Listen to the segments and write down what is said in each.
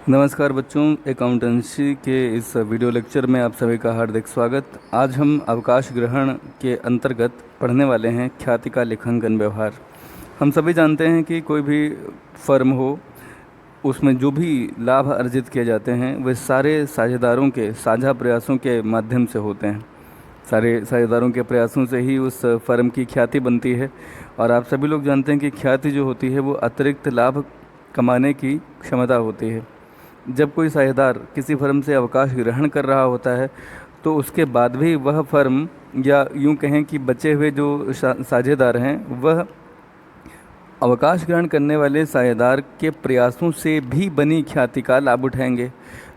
नमस्कार बच्चों, अकाउंटेंसी के इस वीडियो लेक्चर में आप सभी का हार्दिक स्वागत। आज हम अवकाश ग्रहण के अंतर्गत पढ़ने वाले हैं ख्याति का लेखांकन व्यवहार। हम सभी जानते हैं कि कोई भी फर्म हो, उसमें जो भी लाभ अर्जित किए जाते हैं वे सारे साझेदारों के साझा प्रयासों के माध्यम से होते हैं। सारे साझेदारों के प्रयासों से ही उस फर्म की ख्याति बनती है। और आप सभी लोग जानते हैं कि ख्याति जो होती है वो अतिरिक्त लाभ कमाने की क्षमता होती है। जब कोई साझेदार किसी फर्म से अवकाश ग्रहण कर रहा होता है तो उसके बाद भी वह फर्म, या यूं कहें कि बचे हुए जो साझेदार हैं, वह अवकाश ग्रहण करने वाले साझेदार के प्रयासों से भी बनी ख्याति का लाभ उठाएंगे।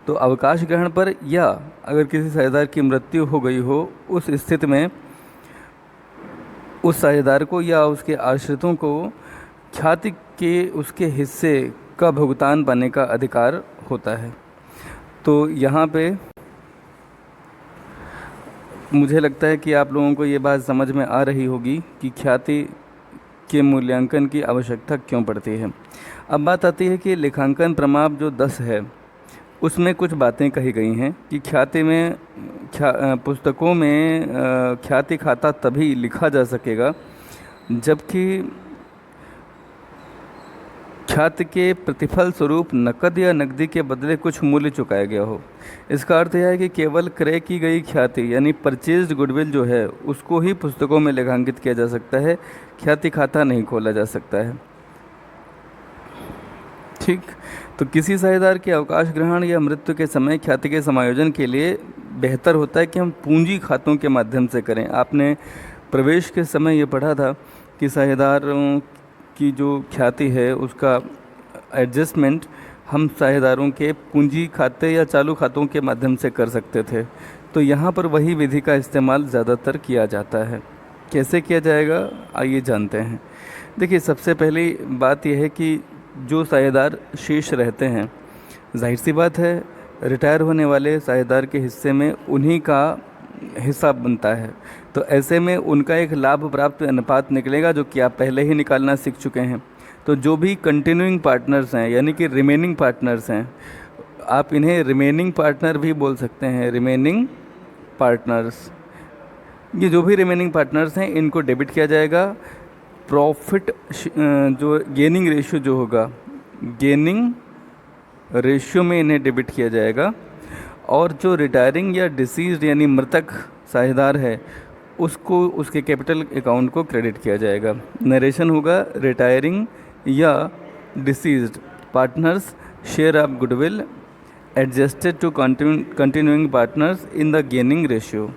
तो अवकाश ग्रहण पर या अगर किसी साझेदार की मृत्यु हो गई हो, उस स्थिति में उस साझेदार को या उसके आश्रितों को ख्याति के उसके हिस्से का भुगतान पाने का अधिकार होता है। तो यहाँ पे मुझे लगता है कि आप लोगों को ये बात समझ में आ रही होगी कि ख्याति के मूल्यांकन की आवश्यकता क्यों पड़ती है। अब बात आती है कि लेखांकन प्रमाप जो 10 है उसमें कुछ बातें कही गई हैं कि ख्याति में पुस्तकों में ख्याति खाता तभी लिखा जा सकेगा जबकि ख्याति के प्रतिफल स्वरूप नकद या नकदी के बदले कुछ मूल्य चुकाया गया हो। इसका अर्थ यह है कि केवल क्रय की गई ख्याति यानी परचेज्ड गुडविल जो है उसको ही पुस्तकों में लेखांकित किया जा सकता है, ख्याति खाता नहीं खोला जा सकता है। ठीक, तो किसी साझेदार के अवकाश ग्रहण या मृत्यु के समय ख्याति के समायोजन के लिए बेहतर होता है कि हम पूंजी खातों के माध्यम से करें। आपने प्रवेश के समय ये पढ़ा था कि साझेदारों की जो ख्याति है उसका एडजस्टमेंट हम साझेदारों के पूंजी खाते या चालू खातों के माध्यम से कर सकते थे। तो यहाँ पर वही विधि का इस्तेमाल ज़्यादातर किया जाता है। कैसे किया जाएगा आइए जानते हैं। देखिए, सबसे पहली बात यह है कि जो साझेदार शेष रहते हैं, जाहिर सी बात है रिटायर होने वाले साझेदार के हिस्से में उन्हीं का हिस्सा बनता है। तो ऐसे में उनका एक लाभ प्राप्त अनुपात निकलेगा जो कि आप पहले ही निकालना सीख चुके हैं। तो जो भी कंटिन्यूइंग पार्टनर्स हैं यानी कि रिमेनिंग पार्टनर्स हैं, आप इन्हें रिमेनिंग पार्टनर भी बोल सकते हैं। रिमेनिंग पार्टनर्स, ये जो भी रिमेनिंग पार्टनर्स हैं इनको डेबिट किया जाएगा। प्रॉफिट जो गेनिंग रेशियो जो होगा, गेनिंग रेशियो में इन्हें डेबिट किया जाएगा। और जो रिटायरिंग या डिसीज्ड यानी मृतक साझेदार है उसको उसके कैपिटल अकाउंट को क्रेडिट किया जाएगा। नरेशन होगा रिटायरिंग या deceased partners share of goodwill adjusted to continuing partners in the gaining ratio.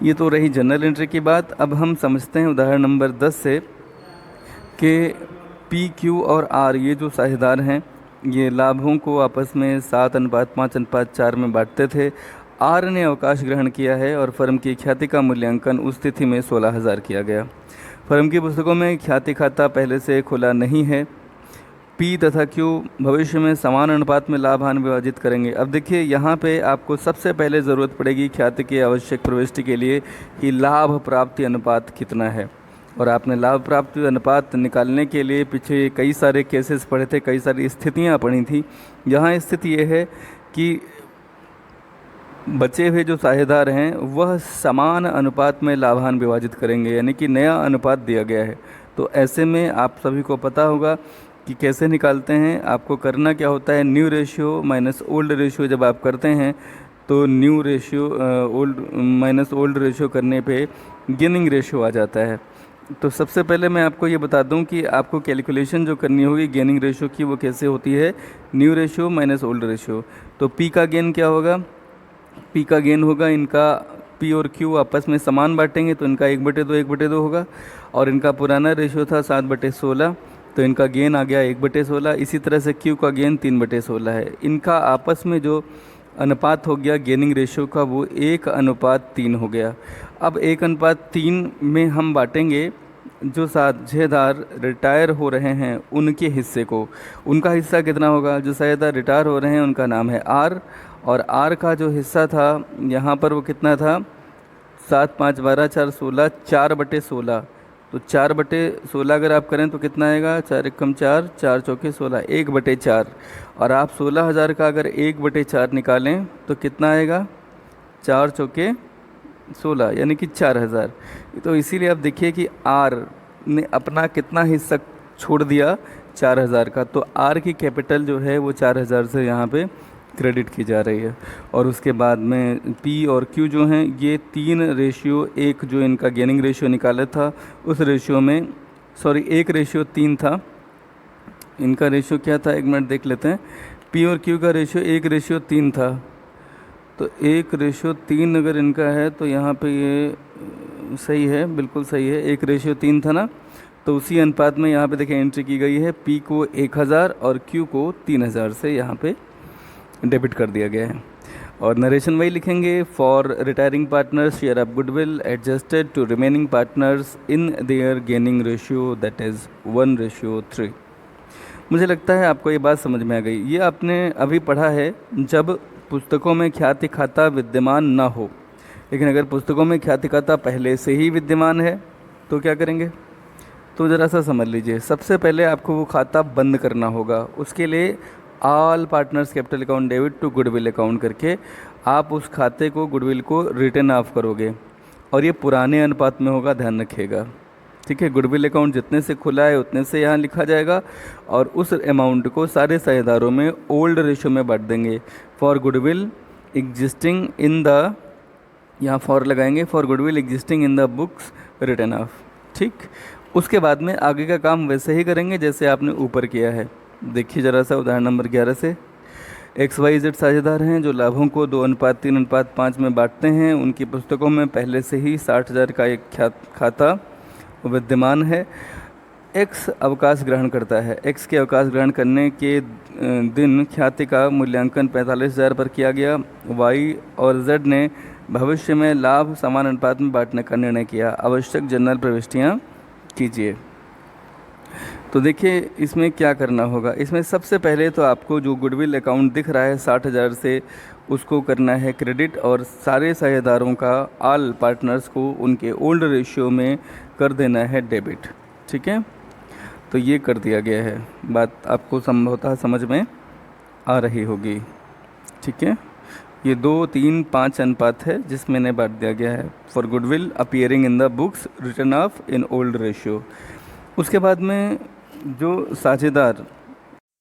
ये तो रही जनरल एंट्री की बात। अब हम समझते हैं उदाहरण नंबर 10 से कि पी, क्यू और आर ये जो साझेदार हैं ये लाभों को आपस में 7:5:4 में बांटते थे। आर ने अवकाश ग्रहण किया है और फर्म की ख्याति का मूल्यांकन उस तिथि में 16,000 किया गया। फर्म की पुस्तकों में ख्याति खाता पहले से खुला नहीं है। पी तथा क्यू भविष्य में समान अनुपात में लाभ हानि विभाजित करेंगे। अब देखिए, यहाँ पे आपको सबसे पहले ज़रूरत पड़ेगी ख्याति के आवश्यक प्रविष्टि के लिए कि लाभ प्राप्ति अनुपात कितना है। और आपने लाभ प्राप्ति अनुपात निकालने के लिए पीछे कई सारे केसेस पढ़े थे, कई सारी स्थितियाँ पढ़ी थी। यहाँ स्थिति ये है कि बचे हुए जो साझेदार हैं वह समान अनुपात में लाभान विभाजित करेंगे, यानी कि नया अनुपात दिया गया है। तो ऐसे में आप सभी को पता होगा कि कैसे निकालते हैं। आपको करना क्या होता है, new ratio minus old ratio जब आप करते हैं तो new ratio old minus old ratio करने पे गेनिंग रेशियो आ जाता है। तो सबसे पहले मैं आपको ये बता दूं कि आपको कैलकुलेशन जो करनी होगी गेनिंग रेशियो की वो कैसे होती है, new ratio minus old ratio. तो पी का गेन क्या होगा, पी का गेन होगा, इनका पी और क्यू आपस में समान बांटेंगे तो इनका 1/2 1/2 होगा। और इनका पुराना रेशियो था 7/16, तो इनका गेन आ गया 1/16। इसी तरह से क्यू का गेन 3/16 है। इनका आपस में जो अनुपात हो गया गेनिंग रेशियो का वो 1:3 हो गया। अब 1:3 में हम बांटेंगे जो साझेदार रिटायर हो रहे हैं उनके हिस्से को। उनका हिस्सा कितना होगा, जो साझेदार रिटायर हो रहे हैं उनका नाम है आर, और आर का जो हिस्सा था यहाँ पर वो कितना था, 7 5 12 4 16, 4/16। तो 4/16 अगर आप करें तो कितना आएगा, 4 × 4, 4 × 4 = 16, 1/4। और आप 16,000 का अगर 1/4 निकालें तो कितना आएगा, 4 × 4 = 16, यानी कि 4,000। तो इसीलिए आप देखिए कि आर ने अपना कितना हिस्सा छोड़ दिया, 4,000 का। तो आर की कैपिटल जो है वो 4,000 से यहाँ पे क्रेडिट की जा रही है। और उसके बाद में पी और क्यू जो हैं, ये 3:1 जो इनका गेनिंग रेशियो निकाला था, उस रेशियो में, सॉरी 1:3 था। इनका रेशियो क्या था, 1 मिनट देख लेते हैं। पी और क्यू का रेशियो 1:3 था। तो 1:3 अगर इनका है तो यहाँ पे ये सही है, बिल्कुल सही है, 1:3 था ना। तो उसी अनुपात में यहाँ पे देखिए एंट्री की गई है, पी को 1,000 और क्यू को 3,000 से यहाँ पे डेबिट कर दिया गया है। और नरेशन वही लिखेंगे, for retiring partners share of goodwill adjusted to remaining partners in their gaining ratio that is 1:3। मुझे लगता है आपको ये बात समझ में आ गई। ये आपने अभी पढ़ा है जब पुस्तकों में ख्याति खाता विद्यमान ना हो। लेकिन अगर पुस्तकों में ख्याति खाता पहले से ही विद्यमान है तो क्या करेंगे, तो ज़रा सा समझ लीजिए। सबसे पहले आपको वो खाता बंद करना होगा। उसके लिए all partners capital account debit to goodwill account करके आप उस खाते को, गुडविल को रिटर्न ऑफ करोगे। और ये पुराने अनुपात में होगा, ध्यान रखिएगा, ठीक है। गुडविल अकाउंट जितने से खुला है उतने से यहाँ लिखा जाएगा और उस अमाउंट को सारे साझेदारों में ओल्ड रेशियो में बांट देंगे। For goodwill existing in the, यहाँ फॉर लगाएंगे, for goodwill existing in the books return of, ठीक। उसके बाद में आगे का काम वैसे ही करेंगे जैसे आपने ऊपर किया है। देखिए ज़रा सा उदाहरण नंबर 11 से। XYZ साझेदार हैं जो लाभों को 2:3:5 में बांटते हैं। उनकी पुस्तकों में पहले से ही 60,000 का एक खाता विद्यमान है। X अवकाश ग्रहण करता है। X के अवकाश ग्रहण करने के दिन ख्याति का मूल्यांकन 45,000 पर किया गया। Y और Z ने भविष्य में लाभ समान अनुपात में बांटने का निर्णय किया। आवश्यक जनरल प्रविष्टियाँ कीजिए। तो देखिए इसमें क्या करना होगा। इसमें सबसे पहले तो आपको जो गुडविल अकाउंट दिख रहा है 60,000 से, उसको करना है क्रेडिट और सारे साझेदारों का, ऑल पार्टनर्स को उनके ओल्ड रेशियो में कर देना है डेबिट, ठीक है। तो ये कर दिया गया है। बात आपको संभवतः समझ में आ रही होगी, ठीक है। ये 2, 3, 5 अनुपात है जिसमें ने बांट दिया गया है। For goodwill appearing in the books return of in old ratio. उसके बाद में जो साझेदार,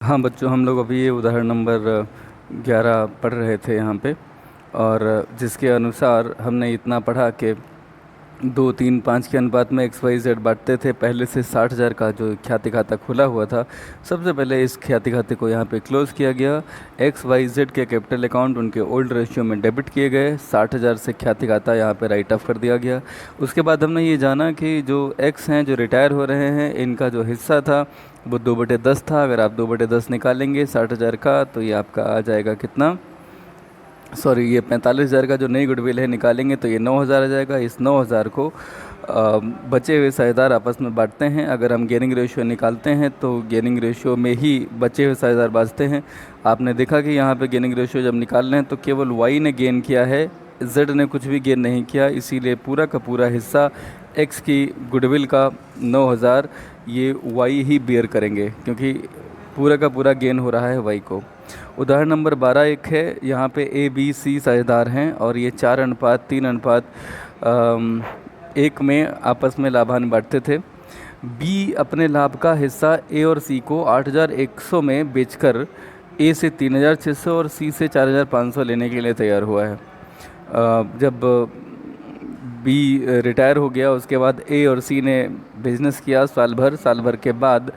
हाँ बच्चों, हम लोग अभी ये उदाहरण नंबर 11 पढ़ रहे थे यहाँ पे, और जिसके अनुसार हमने इतना पढ़ा कि 2, 3, 5 के अनुपात में XYZ बांटते थे। पहले से 60,000 का जो ख्याति खाता खुला हुआ था, सबसे पहले इस ख्याति खाते को यहाँ पे क्लोज़ किया गया। XYZ के कैपिटल अकाउंट उनके ओल्ड रेशियो में डेबिट किए गए। 60,000 से ख्याति खाता यहाँ पे राइट ऑफ कर दिया गया। उसके बाद हमने ये जाना कि जो X हैं जो रिटायर हो रहे हैं, इनका जो हिस्सा था वो 2/10 था। अगर आप 2/10 निकालेंगे 60,000 का तो ये आपका आ जाएगा कितना, सॉरी ये 45,000 का जो नई गुडविल है निकालेंगे तो ये 9,000 आ जाएगा। इस 9,000 को बचे हुए साझेदार आपस में बांटते हैं। अगर हम गेनिंग रेशियो निकालते हैं तो गेनिंग रेशियो में ही बचे हुए साझेदार बांटते हैं। आपने देखा कि यहाँ पे गेनिंग रेशियो जब निकाल रहे हैं तो केवल Y ने गेन किया है, Z ने कुछ भी गेन नहीं किया। इसीलिए पूरा का पूरा हिस्सा X की गुडविल का 9,000 ये Y ही बेयर करेंगे, क्योंकि पूरा का पूरा गेन हो रहा है Y को। उदाहरण नंबर 12 एक है, यहाँ पे ABC साझेदार हैं और ये 4:3:1 में आपस में लाभांश बांटते थे। B अपने लाभ का हिस्सा A और C को 8,100 में बेचकर A से 3,600 और C से 4,500 लेने के लिए तैयार हुआ है। जब B रिटायर हो गया उसके बाद A और C ने बिजनेस किया साल भर के बाद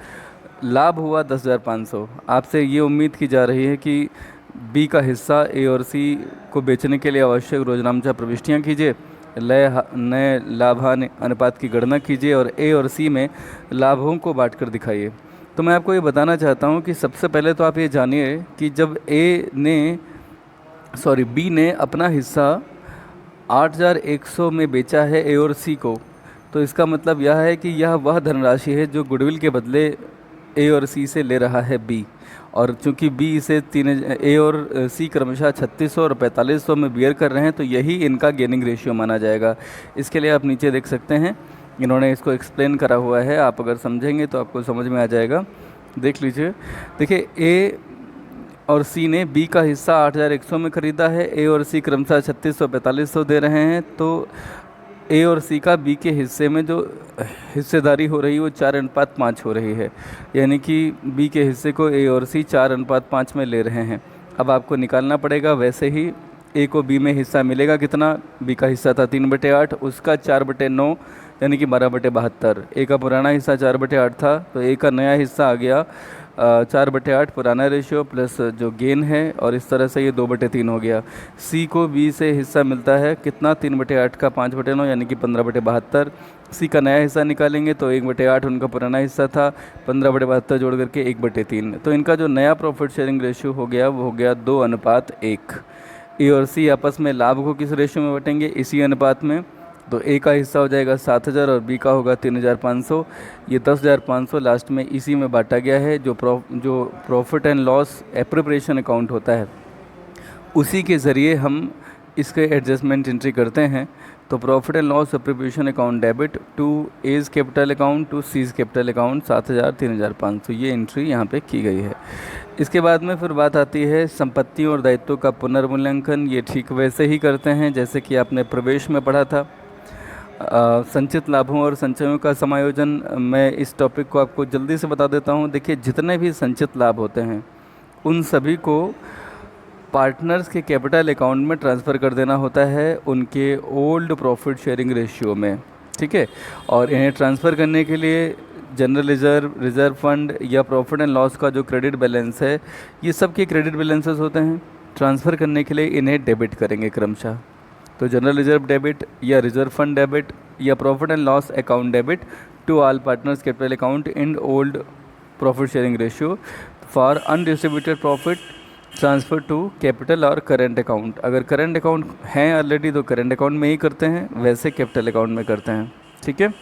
लाभ हुआ 10,500। आपसे ये उम्मीद की जा रही है कि B का हिस्सा A और C को बेचने के लिए आवश्यक रोजनामचा प्रविष्टियाँ कीजिए, नए लाभान अनुपात की गणना कीजिए और A और C में लाभों को बांटकर दिखाइए। तो मैं आपको ये बताना चाहता हूँ कि सबसे पहले तो आप ये जानिए कि जब B ने अपना हिस्सा 8,100 में बेचा है A और C को, तो इसका मतलब यह है कि यह वह धनराशि है जो गुडविल के बदले A और C से ले रहा है B। और चूंकि B इसे A और C क्रमशः 3,600 और 4,500 में बियर कर रहे हैं तो यही इनका गेनिंग रेशियो माना जाएगा। इसके लिए आप नीचे देख सकते हैं इन्होंने इसको एक्सप्लेन करा हुआ है, आप अगर समझेंगे तो आपको समझ में आ जाएगा। देख लीजिए। देखिए, ए और सी ने बी का हिस्सा 8,100 में ख़रीदा है। ए और सी क्रमशः 3,600 4500 दे रहे हैं। तो ए और सी का बी के हिस्से में जो हिस्सेदारी हो रही है वो 4:5 हो रही है, यानी कि बी के हिस्से को ए और सी 4:5 में ले रहे हैं। अब आपको निकालना पड़ेगा। वैसे ही ए को बी में हिस्सा मिलेगा कितना, बी का हिस्सा था 3/8, उसका 4/9 यानी कि 12/72। ए का पुराना हिस्सा 4/8 था, तो ए का नया हिस्सा आ गया 4/8 पुराना रेशियो प्लस जो गेन है, और इस तरह से ये 2/3 हो गया। सी को बी से हिस्सा मिलता है कितना, 3/8 का 5/9 यानी कि 15/72। सी का नया हिस्सा निकालेंगे तो 1/8 उनका पुराना हिस्सा था, 15/72 जोड़ करके 1/3। तो इनका जो नया प्रॉफिट शेयरिंग रेशियो हो गया वो हो गया 2:1। ए और सी आपस में लाभ को किस रेशियो में बटेंगे, इसी अनुपात में। तो ए का हिस्सा हो जाएगा 7,000 और बी का होगा 3,500। ये 10,500 लास्ट में इसी में बांटा गया है। जो profit and loss appropriation account होता है उसी के ज़रिए हम इसके एडजस्टमेंट एंट्री करते हैं। तो profit and loss appropriation account debit to A's capital account to C's capital account 7,000 3,500, ये एंट्री यहाँ पे की गई है। इसके बाद में फिर बात आती है संपत्तियों और दायित्वों का पुनर्मूल्यांकन। ये ठीक वैसे ही करते हैं जैसे कि आपने प्रवेश में पढ़ा था। संचित लाभों और संचयों का समायोजन, मैं इस टॉपिक को आपको जल्दी से बता देता हूँ। देखिए, जितने भी संचित लाभ होते हैं उन सभी को पार्टनर्स के कैपिटल अकाउंट में ट्रांसफ़र कर देना होता है उनके ओल्ड प्रॉफिट शेयरिंग रेशियो में, ठीक है। और इन्हें ट्रांसफ़र करने के लिए जनरल रिजर्व, रिजर्व फंड या प्रॉफिट एंड लॉस का जो क्रेडिट बैलेंस है, ये सब के क्रेडिट बैलेंसेस होते हैं। ट्रांसफ़र करने के लिए इन्हें डेबिट करेंगे क्रमशः। तो जनरल रिजर्व डेबिट या रिजर्व फंड डेबिट या profit and loss account debit to all partners capital account in old profit sharing ratio for undistributed profit transfer to capital और करेंट अकाउंट। अगर करेंट अकाउंट हैं already तो current account में ही करते हैं, वैसे कैपिटल अकाउंट में करते हैं, ठीक है।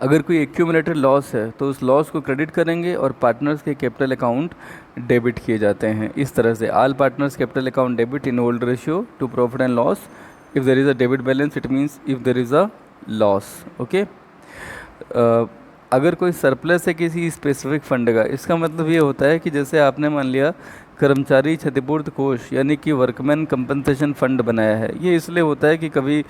अगर कोई एक्यूमुलेटेड लॉस है तो उस लॉस को क्रेडिट करेंगे और पार्टनर्स के कैपिटल अकाउंट डेबिट किए जाते हैं। इस तरह से all partners capital account debit in old ratio two profit and loss. If there is a debit balance it means if there is a loss, okay. अगर कोई सरप्लस है किसी स्पेसिफिक फंड का, इसका मतलब ये होता है कि जैसे आपने मान लिया कर्मचारी क्षतिपूर्ति कोष यानी कि वर्कमैन कंपनसेशन फंड बनाया है। ये इसलिए होता है कि कभी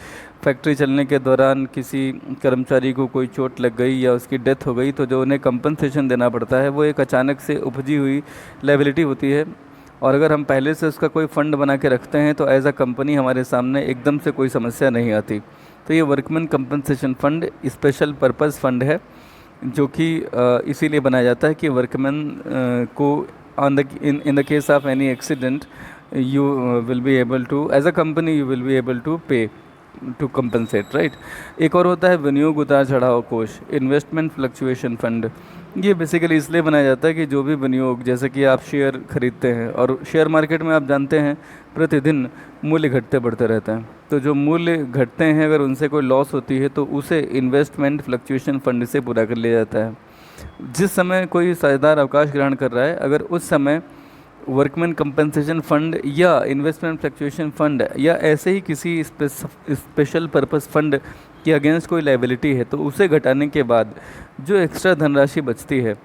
फैक्ट्री चलने के दौरान किसी कर्मचारी को कोई चोट लग गई या उसकी डेथ हो गई, तो जो उन्हें कंपनसेशन देना पड़ता है वो एक अचानक से उपजी हुई लायबिलिटी होती है। और अगर हम पहले से उसका कोई फ़ंड बना के रखते हैं तो एज अ कंपनी हमारे सामने एकदम से कोई समस्या नहीं आती। तो ये workman compensation fund special purpose fund है, जो कि इसीलिए बनाया जाता है कि वर्कमैन को in the case of any accident you will be able to, as a company you will be able to pay to compensate, right। एक और होता है विनियोग उतार चढ़ाव कोष, इन्वेस्टमेंट फ्लक्चुएशन फंड। ये बेसिकली इसलिए बनाया जाता है कि जो भी विनियोग, जैसे कि आप शेयर खरीदते हैं और शेयर मार्केट में आप जानते हैं प्रतिदिन मूल्य घटते बढ़ते रहते हैं, तो जो मूल्य घटते हैं अगर उनसे कोई लॉस होती है तो उसे इन्वेस्टमेंट फ्लक्चुएशन फंड से पूरा कर लिया जाता है। जिस समय कोई साझेदार अवकाश ग्रहण कर रहा है, अगर उस समय वर्कमैन कंपनसेशन फंड या इन्वेस्टमेंट फ्लक्चुएशन फंड या ऐसे ही किसी स्पेशल पर्पस फंड के अगेंस्ट कोई लायबिलिटी है, तो उसे घटाने के बाद जो एक्स्ट्रा धनराशि बचती है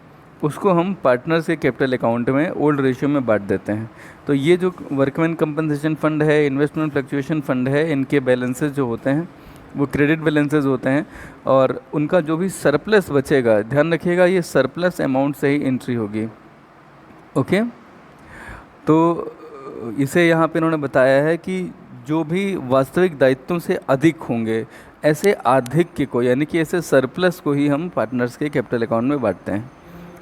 उसको हम पार्टनर्स के कैपिटल अकाउंट में ओल्ड रेशियो में बांट देते हैं। तो ये जो वर्कमैन कंपनसेशन फंड है, इन्वेस्टमेंट फ्लक्चुएशन फंड है, इनके बैलेंसेस जो होते हैं वो क्रेडिट बैलेंसेस होते हैं, और उनका जो भी सरप्लस बचेगा, ध्यान रखिएगा ये सरप्लस अमाउंट से ही एंट्री होगी, ओके। तो इसे यहाँ पे इन्होंने बताया है कि जो भी वास्तविक दायित्वों से अधिक होंगे, ऐसे आधिक्य को यानी कि ऐसे सरप्लस को ही हम पार्टनर्स के कैपिटल अकाउंट में बांटते हैं,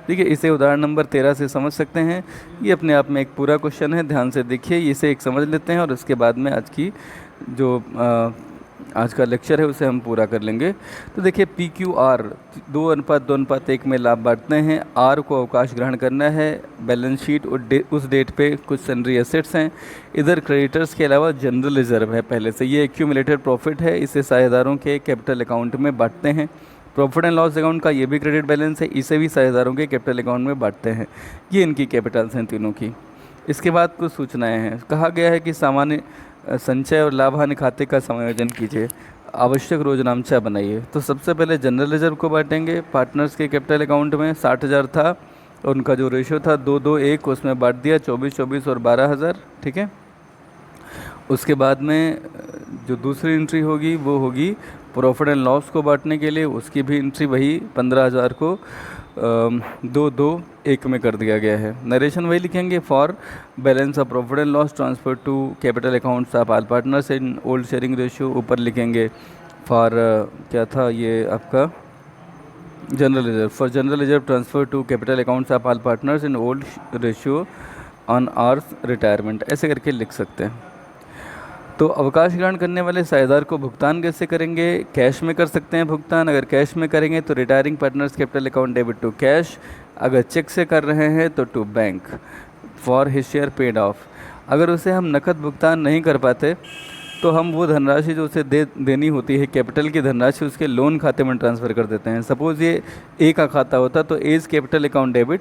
ठीक है। इसे उदाहरण नंबर 13 से समझ सकते हैं। ये अपने आप में एक पूरा क्वेश्चन है, ध्यान से देखिए, इसे एक समझ लेते हैं और उसके बाद में आज का लेक्चर है उसे हम पूरा कर लेंगे। तो देखिए PQR 2:2:1 में लाभ बांटते हैं। R को अवकाश ग्रहण करना है, बैलेंस शीट उस डेट पे कुछ सन्ड्री एसेट्स हैं, इधर क्रेडिटर्स के अलावा जनरल रिजर्व है पहले से, ये एक्यूमुलेटेड प्रॉफिट है, इसे साझेदारों के कैपिटल अकाउंट में बांटते हैं। प्रॉफिट एंड लॉस अकाउंट का ये भी क्रेडिट बैलेंस है, इसे भी साझेदारों के कैपिटल अकाउंट में बांटते हैं। ये इनकी कैपिटल्स हैं तीनों की। इसके बाद कुछ सूचनाएँ हैं। कहा गया है कि सामान्य संचय और लाभ हानि खाते का समायोजन कीजिए। आवश्यक रोजनामचा बनाइए। तो सबसे पहले जनरल रिजर्व को बांटेंगे पार्टनर्स के कैपिटल अकाउंट में। 60,000 था और उनका जो रेशियो था 2-2-1, उसमें बांट दिया 24-24 और 12,000, ठीक है। उसके बाद में जो दूसरी एंट्री होगी वो होगी प्रॉफिट एंड लॉस को बांटने के लिए। उसकी भी एंट्री वही 15,000 को 2-2-1 में कर दिया गया है। नरेशन वही लिखेंगे, for balance of profit and loss transfer to capital accounts of all partners in old sharing ratio. ऊपर लिखेंगे फॉर क्या था ये आपका general reserve, for general reserve transfer to capital accounts of all partners in old ratio on ours retirement, ऐसे करके लिख सकते हैं। तो अवकाश ग्रहण करने वाले साझेदार को भुगतान कैसे करेंगे? कैश में कर सकते हैं भुगतान। अगर कैश में करेंगे तो retiring partners capital account debit to cash. अगर चेक से कर रहे हैं तो to bank for his share paid off. अगर उसे हम नकद भुगतान नहीं कर पाते तो हम वो धनराशि जो उसे देनी होती है कैपिटल की धनराशि, उसके लोन खाते में ट्रांसफ़र कर देते हैं। सपोज़ ये ए का खाता होता तो A's capital account debit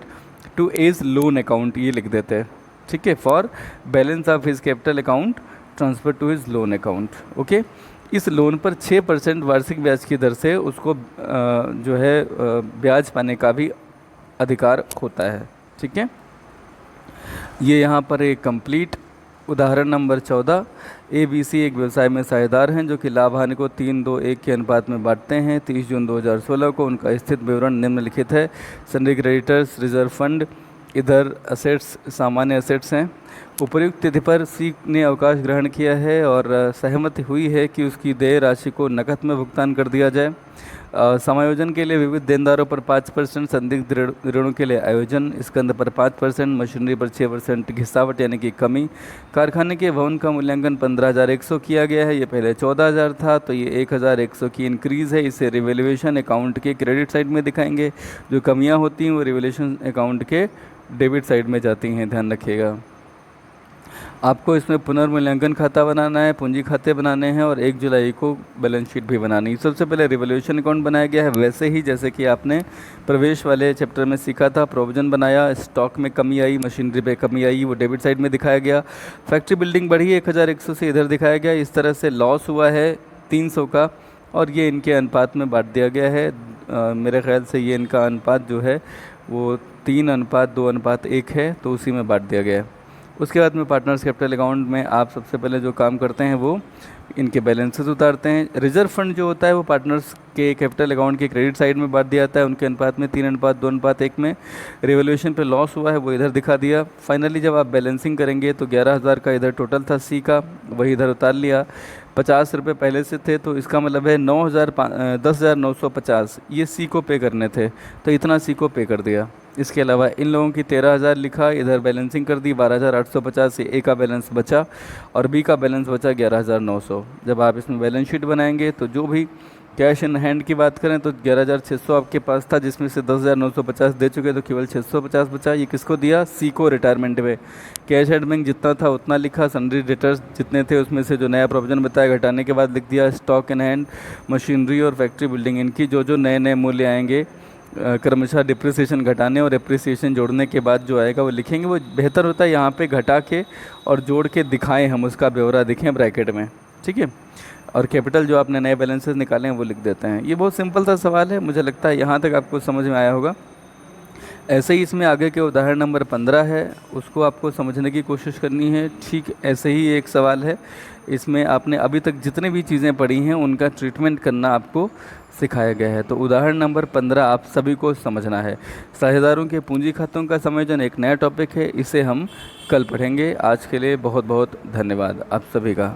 to A's loan account ये लिख देते हैं, ठीक है, for balance of his capital account transfer to his loan account. Okay, इस लोन पर 6% वार्षिक ब्याज की दर से उसको जो है ब्याज पाने का भी अधिकार होता है, ठीक है। ये यहाँ पर एक कंप्लीट उदाहरण नंबर 14। ABC एक व्यवसाय में साझेदार हैं जो कि लाभ हानि को 3-2-1 के अनुपात में बांटते हैं। 30 जून 2016 को उनका स्थित विवरण निम्नलिखित है। सन्ड्री क्रेडिटर्स, रिजर्व फंड, इधर असेट्स सामान्य असेट्स हैं। उपर्युक्त तिथि पर सी ने अवकाश ग्रहण किया है और सहमति हुई है कि उसकी देय राशि को नकद में भुगतान कर दिया जाए। समायोजन के लिए विविध देनदारों पर 5%, संदिग्ध ऋणों के लिए आयोजन, स्कंद पर 5%, मशीनरी पर 6% घिसावट यानी कि कमी। कारखाने के भवन का मूल्यांकन 15,100 किया गया है, ये पहले 14,000 था, तो ये 1,100 की इंक्रीज़ है। इसे रिवैल्यूएशन अकाउंट के क्रेडिट साइड में दिखाएंगे। जो कमियाँ होती हैं वो रिवैल्यूएशन अकाउंट के डेबिट साइड में जाती हैं, ध्यान रखिएगा। आपको इसमें पुनर्मूल्यांकन खाता बनाना है, पूंजी खाते बनाने हैं और 1 जुलाई को बैलेंस शीट भी बनानी है। सबसे पहले रिवैल्यूएशन अकाउंट बनाया गया है, वैसे ही जैसे कि आपने प्रवेश वाले चैप्टर में सीखा था। प्रोविजन बनाया, स्टॉक में कमी आई, मशीनरी पे कमी आई, वो डेबिट साइड में दिखाया गया। फैक्ट्री बिल्डिंग बढ़ी 1,100 से, इधर दिखाया गया। इस तरह से लॉस हुआ है 300 का और ये इनके अनुपात में बांट दिया गया है। मेरे ख्याल से ये इनका अनुपात जो है वो 3:2:1 है, तो उसी में बांट दिया गया है। उसके बाद में पार्टनर्स कैपिटल अकाउंट में आप सबसे पहले जो काम करते हैं वो इनके बैलेंसेस उतारते हैं। रिजर्व फंड जो होता है वो पार्टनर्स के कैपिटल अकाउंट के क्रेडिट साइड में बांट दिया जाता है, उनके अनुपात में 3:2:1 में। रिवैल्यूएशन पे लॉस हुआ है वो इधर दिखा दिया। फाइनली जब आप बैलेंसिंग करेंगे तो 11,000 का इधर टोटल था सी का, वही इधर उतार लिया। 50 रुपये पहले से थे तो इसका मतलब है 10,950 ये सी को पे करने थे, तो इतना सी को पे कर दिया। इसके अलावा इन लोगों की 13,000 लिखा, इधर बैलेंसिंग कर दी 12,850 से। ए का बैलेंस बचा और बी का बैलेंस बचा 11,900। जब आप इसमें बैलेंस शीट बनाएंगे तो जो भी कैश इन हैंड की बात करें तो 11,600 आपके पास था, जिसमें से 10,950 दे चुके तो केवल 650 बचा। ये किसको दिया? सी को, रिटायरमेंट में। कैश एट बैंक जितना था उतना लिखा, सन्ड्री डेटर्स जितने थे उसमें से जो नया प्रोविजन बताया घटाने के बाद लिख दिया स्टॉक इन हैंड, मशीनरी और फैक्ट्री बिल्डिंग, इनकी जो जो नए नए मूल्य आएंगे क्रमशः डिप्रिसिएशन घटाने और एप्रिसिएशन जोड़ने के बाद जो आएगा वो लिखेंगे। वो बेहतर होता है यहाँ पे घटा के और जोड़ के दिखाएं, हम उसका ब्यौरा दिखें ब्रैकेट में, ठीक है। और कैपिटल जो आपने नए बैलेंसेस निकाले हैं वो लिख देते हैं। ये बहुत सिंपल सा सवाल है, मुझे लगता है यहाँ तक आपको समझ में आया होगा। ऐसे ही इसमें आगे के उदाहरण नंबर 15 है, उसको आपको समझने की कोशिश करनी है। ठीक ऐसे ही एक सवाल है, इसमें आपने अभी तक जितने भी चीज़ें पढ़ी हैं उनका ट्रीटमेंट करना आपको सिखाया गया है। तो उदाहरण नंबर 15 आप सभी को समझना है। साझेदारों के पूंजी खातों का समायोजन एक नया टॉपिक है, इसे हम कल पढ़ेंगे। आज के लिए बहुत बहुत धन्यवाद आप सभी का।